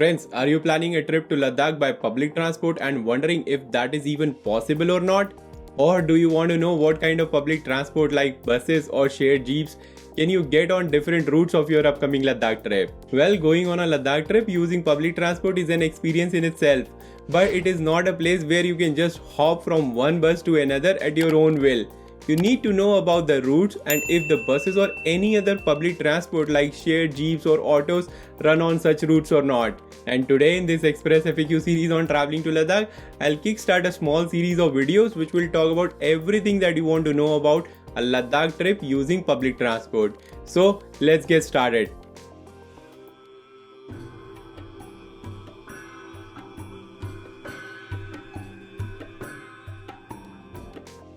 Friends, are you planning a trip to Ladakh by public transport and wondering if that is even possible or not? Or do you want to know what kind of public transport like buses or shared jeeps can you get on different routes of your upcoming Ladakh trip? Well, going on a Ladakh trip using public transport is an experience in itself, but it is not a place where you can just hop from one bus to another at your own will. You need to know about the routes and if the buses or any other public transport like shared jeeps or autos run on such routes or not. And today in this Express FAQ series on traveling to Ladakh, I'll kickstart a small series of videos which will talk about everything that you want to know about a Ladakh trip using public transport. So let's get started.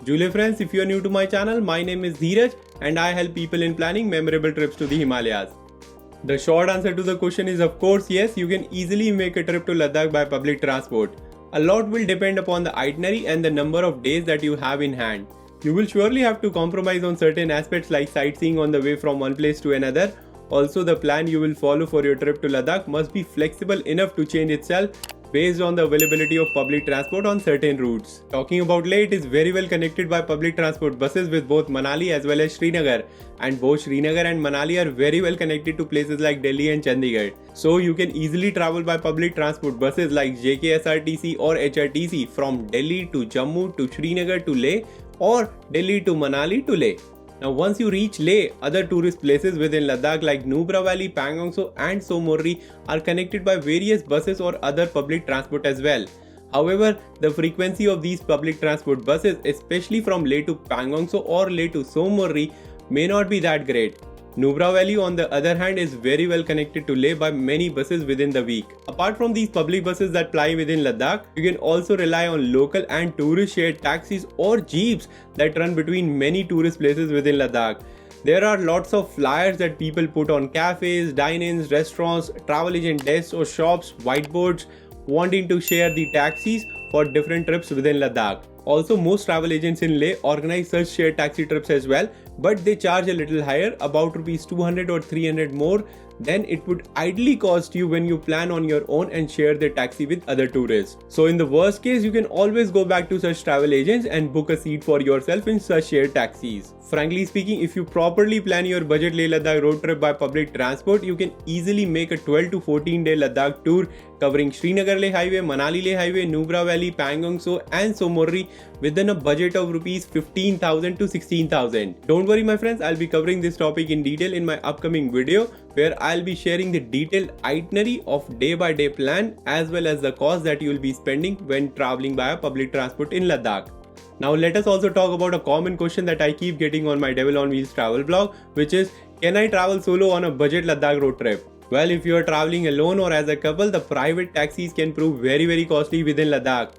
Jule friends, if you are new to my channel, my name is Dheeraj and I help people in planning memorable trips to the Himalayas. The short answer to the question is of course yes, you can easily make a trip to Ladakh by public transport. A lot will depend upon the itinerary and the number of days that you have in hand. You will surely have to compromise on certain aspects like sightseeing on the way from one place to another. Also, the plan you will follow for your trip to Ladakh must be flexible enough to change itself based on the availability of public transport on certain routes. Talking about Leh, it is very well connected by public transport buses with both Manali as well as Srinagar, and both Srinagar and Manali are very well connected to places like Delhi and Chandigarh. So you can easily travel by public transport buses like JKSRTC or HRTC from Delhi to Jammu to Srinagar to Leh or Delhi to Manali to Leh. Now once you reach Leh, other tourist places within Ladakh like Nubra Valley, Pangong So and Somorri are connected by various buses or other public transport as well. However, the frequency of these public transport buses, especially from Leh to Pangong So or Leh to Somorri, may not be that great. Nubra Valley on the other hand is very well connected to Leh by many buses within the week. Apart from these public buses that ply within Ladakh, you can also rely on local and tourist shared taxis or jeeps that run between many tourist places within Ladakh. There are lots of flyers that people put on cafes, dine-ins, restaurants, travel agent desks or shops, whiteboards wanting to share the taxis for different trips within Ladakh. Also, most travel agents in Leh organize such shared taxi trips as well, but they charge a little higher, about Rs 200 or 300 more than it would ideally cost you when you plan on your own and share the taxi with other tourists. So in the worst case, you can always go back to such travel agents and book a seat for yourself in such shared taxis. Frankly speaking, if you properly plan your budget Leh Ladakh road trip by public transport, you can easily make a 12 to 14 day Ladakh tour covering Srinagar Leh Highway, Manali Leh Highway, Nubra Valley, Pangong So and Somorri within a budget of Rs 15,000 to 16,000. Don't worry my friends, I'll be covering this topic in detail in my upcoming video where I'll be sharing the detailed itinerary of day by day plan as well as the cost that you will be spending when traveling by a public transport in Ladakh. Now let us also talk about a common question that I keep getting on my Devil on Wheels travel blog, which is, can I travel solo on a budget Ladakh road trip? Well, if you are traveling alone or as a couple, the private taxis can prove very costly within Ladakh.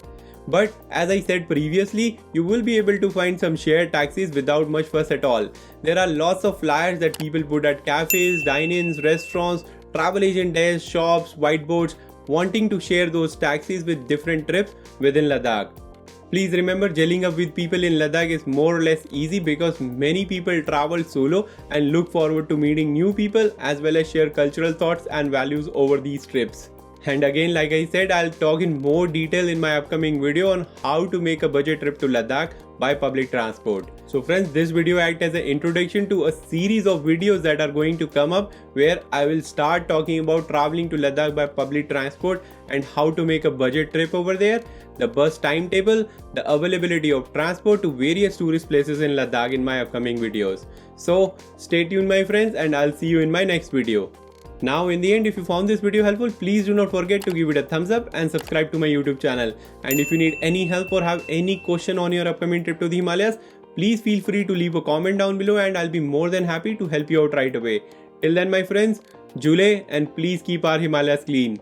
But as I said previously, you will be able to find some shared taxis without much fuss at all. There are lots of flyers that people put at cafes, dine-ins, restaurants, travel agent desks, shops, whiteboards wanting to share those taxis with different trips within Ladakh. Please remember, gelling up with people in Ladakh is more or less easy because many people travel solo and look forward to meeting new people as well as share cultural thoughts and values over these trips. And again, like I said, I'll talk in more detail in my upcoming video on how to make a budget trip to Ladakh by public transport. So friends, this video acts as an introduction to a series of videos that are going to come up where I will start talking about traveling to Ladakh by public transport and how to make a budget trip over there, the bus timetable, the availability of transport to various tourist places in Ladakh in my upcoming videos. So stay tuned my friends and I'll see you in my next video. Now in the end, if you found this video helpful, please do not forget to give it a thumbs up and subscribe to my YouTube channel. And if you need any help or have any question on your upcoming trip to the Himalayas, please feel free to leave a comment down below and I'll be more than happy to help you out right away. Till then my friends, Jule and please keep our Himalayas clean.